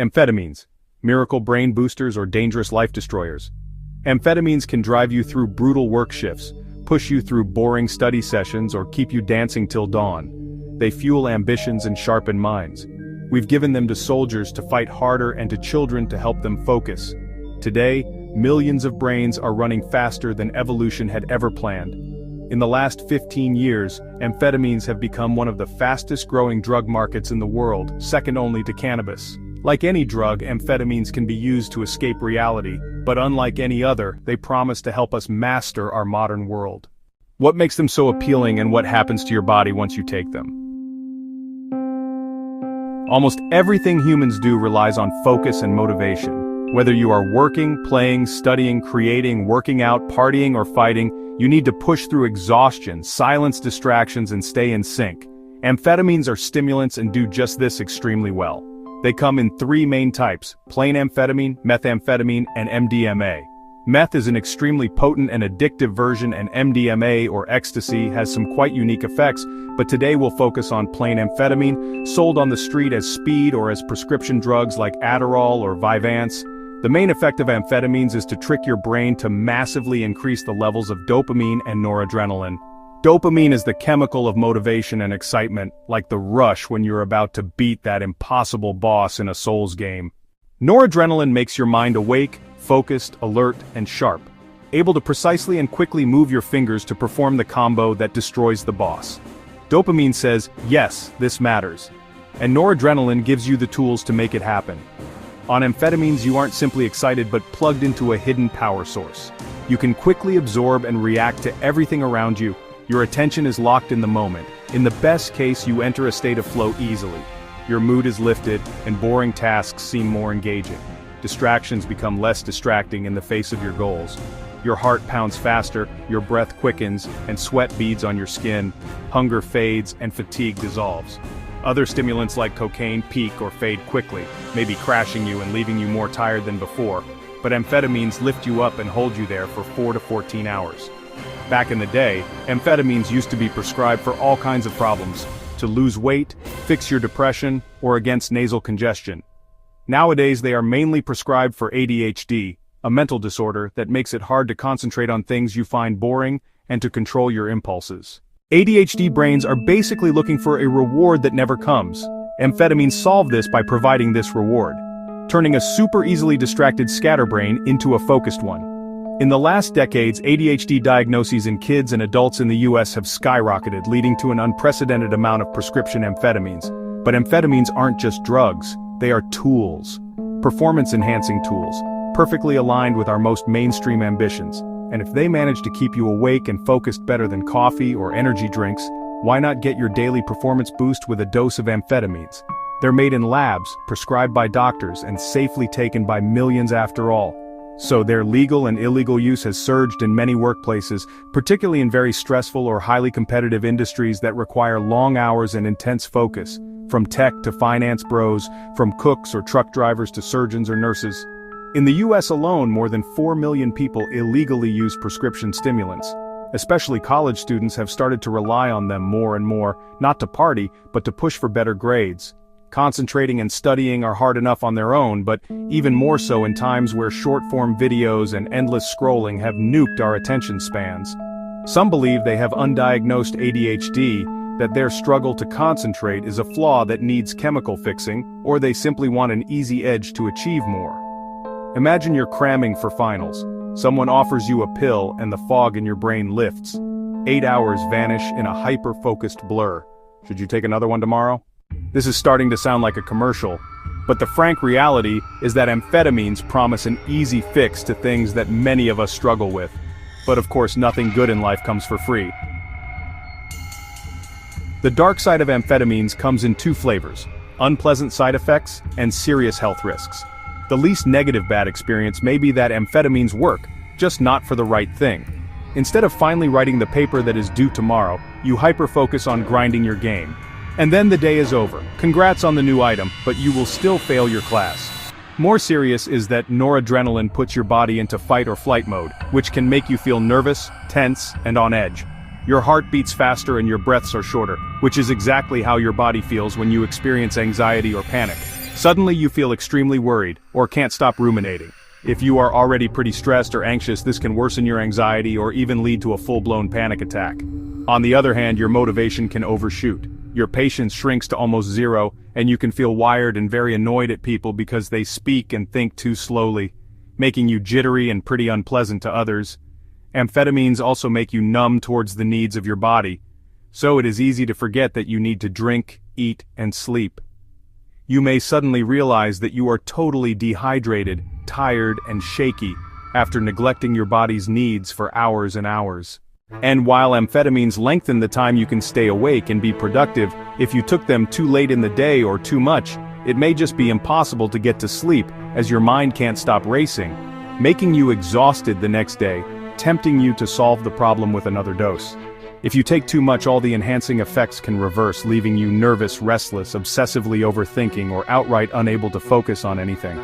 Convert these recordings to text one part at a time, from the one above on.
Amphetamines, miracle brain boosters or dangerous life destroyers. Amphetamines can drive you through brutal work shifts, push you through boring study sessions, or keep you dancing till dawn. They fuel ambitions and sharpen minds. We've given them to soldiers to fight harder and to children to help them focus. Today, millions of brains are running faster than evolution had ever planned. In the last 15 years, amphetamines have become one of the fastest-growing drug markets in the world, second only to cannabis. Like any drug, amphetamines can be used to escape reality, but unlike any other, they promise to help us master our modern world. What makes them so appealing and what happens to your body once you take them? Almost everything humans do relies on focus and motivation. Whether you are working, playing, studying, creating, working out, partying, or fighting, you need to push through exhaustion, silence distractions, and stay in sync. Amphetamines are stimulants and do just this extremely well. They come in three main types: plain amphetamine, methamphetamine, and MDMA. Meth is an extremely potent and addictive version, and MDMA, or ecstasy, has some quite unique effects, but today we'll focus on plain amphetamine, sold on the street as speed or as prescription drugs like Adderall or Vyvanse. The main effect of amphetamines is to trick your brain to massively increase the levels of dopamine and noradrenaline. Dopamine is the chemical of motivation and excitement, like the rush when you're about to beat that impossible boss in a Souls game. Noradrenaline makes your mind awake, focused, alert, and sharp, able to precisely and quickly move your fingers to perform the combo that destroys the boss. Dopamine says, yes, this matters. And noradrenaline gives you the tools to make it happen. On amphetamines, you aren't simply excited but plugged into a hidden power source. You can quickly absorb and react to everything around you. Your attention is locked in the moment. In the best case, you enter a state of flow easily. Your mood is lifted, and boring tasks seem more engaging. Distractions become less distracting in the face of your goals. Your heart pounds faster, your breath quickens, and sweat beads on your skin. Hunger fades, and fatigue dissolves. Other stimulants like cocaine peak or fade quickly, maybe crashing you and leaving you more tired than before, but amphetamines lift you up and hold you there for 4 to 14 hours. Back in the day, amphetamines used to be prescribed for all kinds of problems: to lose weight, fix your depression, or against nasal congestion. Nowadays they are mainly prescribed for ADHD, a mental disorder that makes it hard to concentrate on things you find boring and to control your impulses. ADHD brains are basically looking for a reward that never comes. Amphetamines solve this by providing this reward, turning a super easily distracted scatterbrain into a focused one. In the last decades, ADHD diagnoses in kids and adults in the US have skyrocketed, leading to an unprecedented amount of prescription amphetamines. But amphetamines aren't just drugs, they are tools. Performance-enhancing tools, perfectly aligned with our most mainstream ambitions. And if they manage to keep you awake and focused better than coffee or energy drinks, why not get your daily performance boost with a dose of amphetamines? They're made in labs, prescribed by doctors, and safely taken by millions after all. So their legal and illegal use has surged in many workplaces, particularly in very stressful or highly competitive industries that require long hours and intense focus, from tech to finance bros, from cooks or truck drivers to surgeons or nurses. In the US alone, more than 4 million people illegally use prescription stimulants. Especially college students have started to rely on them more and more, not to party, but to push for better grades. Concentrating and studying are hard enough on their own, but even more so in times where short-form videos and endless scrolling have nuked our attention spans. Some believe they have undiagnosed ADHD, that their struggle to concentrate is a flaw that needs chemical fixing, or they simply want an easy edge to achieve more. Imagine you're cramming for finals. Someone offers you a pill and the fog in your brain lifts. 8 hours vanish in a hyper-focused blur. Should you take another one tomorrow? This is starting to sound like a commercial, but the frank reality is that amphetamines promise an easy fix to things that many of us struggle with. But of course, nothing good in life comes for free. The dark side of amphetamines comes in two flavors: unpleasant side effects and serious health risks. The least negative bad experience may be that amphetamines work, just not for the right thing. Instead of finally writing the paper that is due tomorrow, you hyper-focus on grinding your game. And then the day is over. Congrats on the new item, but you will still fail your class. More serious is that noradrenaline puts your body into fight or flight mode, which can make you feel nervous, tense, and on edge. Your heart beats faster and your breaths are shorter, which is exactly how your body feels when you experience anxiety or panic. Suddenly you feel extremely worried, or can't stop ruminating. If you are already pretty stressed or anxious, this can worsen your anxiety or even lead to a full-blown panic attack. On the other hand, your motivation can overshoot. Your patience shrinks to almost zero, and you can feel wired and very annoyed at people because they speak and think too slowly, making you jittery and pretty unpleasant to others. Amphetamines also make you numb towards the needs of your body, so it is easy to forget that you need to drink, eat, and sleep. You may suddenly realize that you are totally dehydrated, tired, and shaky after neglecting your body's needs for hours and hours. And while amphetamines lengthen the time you can stay awake and be productive, if you took them too late in the day or too much, it may just be impossible to get to sleep as your mind can't stop racing, making you exhausted the next day, tempting you to solve the problem with another dose. If you take too much, all the enhancing effects can reverse, leaving you nervous, restless, obsessively overthinking, or outright unable to focus on anything.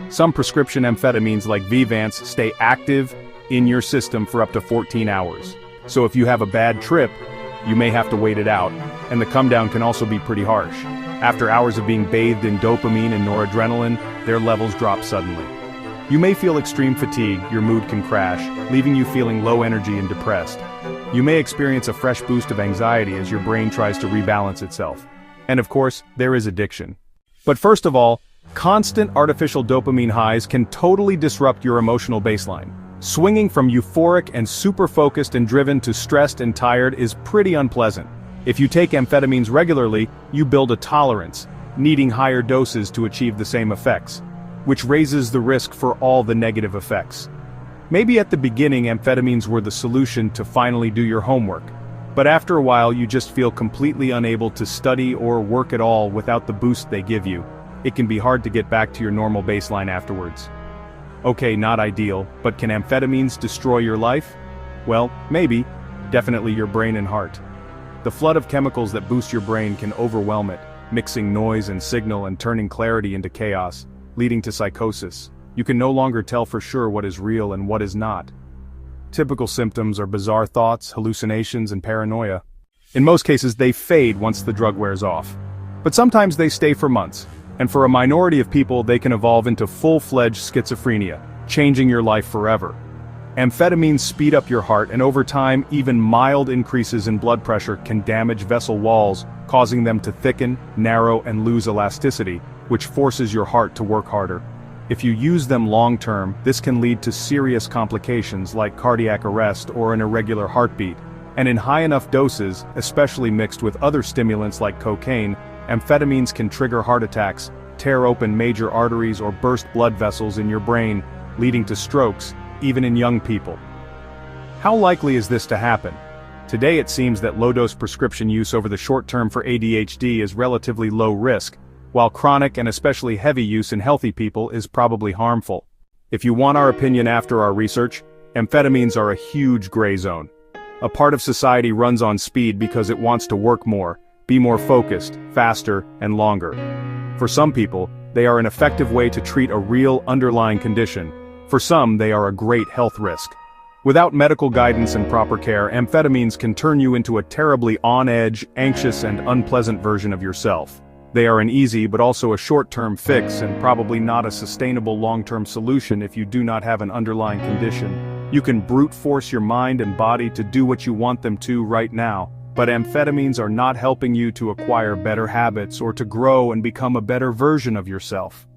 Some prescription amphetamines like Vivance stay active in your system for up to 14 hours. So if you have a bad trip, you may have to wait it out, and the come down can also be pretty harsh. After hours of being bathed in dopamine and noradrenaline, their levels drop suddenly. You may feel extreme fatigue, your mood can crash, leaving you feeling low energy and depressed. You may experience a fresh boost of anxiety as your brain tries to rebalance itself. And of course, there is addiction. But first of all, constant artificial dopamine highs can totally disrupt your emotional baseline. Swinging from euphoric and super focused and driven to stressed and tired is pretty unpleasant. If you take amphetamines regularly, you build a tolerance, needing higher doses to achieve the same effects, which raises the risk for all the negative effects. Maybe at the beginning amphetamines were the solution to finally do your homework, but after a while you just feel completely unable to study or work at all without the boost they give you. It can be hard to get back to your normal baseline afterwards. Okay, not ideal, but can amphetamines destroy your life? Well, maybe, definitely your brain and heart. The flood of chemicals that boost your brain can overwhelm it, mixing noise and signal and turning clarity into chaos, leading to psychosis. You can no longer tell for sure what is real and what is not. Typical symptoms are bizarre thoughts, hallucinations, and paranoia. In most cases, they fade once the drug wears off. But sometimes they stay for months, and for a minority of people they can evolve into full-fledged schizophrenia, changing your life forever. Amphetamines speed up your heart, and over time, even mild increases in blood pressure can damage vessel walls, causing them to thicken, narrow, and lose elasticity, which forces your heart to work harder. If you use them long-term, this can lead to serious complications like cardiac arrest or an irregular heartbeat. And in high enough doses, especially mixed with other stimulants like cocaine, amphetamines can trigger heart attacks, tear open major arteries, or burst blood vessels in your brain, leading to strokes, even in young people. How likely is this to happen? Today it seems that low-dose prescription use over the short term for ADHD is relatively low risk, while chronic and especially heavy use in healthy people is probably harmful. If you want our opinion after our research, amphetamines are a huge gray zone. A part of society runs on speed because it wants to work more, be more focused, faster, and longer. For some people, they are an effective way to treat a real underlying condition. For some, they are a great health risk. Without medical guidance and proper care, amphetamines can turn you into a terribly on-edge, anxious, and unpleasant version of yourself. They are an easy but also a short-term fix, and probably not a sustainable long-term solution if you do not have an underlying condition. You can brute force your mind and body to do what you want them to right now, but amphetamines are not helping you to acquire better habits or to grow and become a better version of yourself.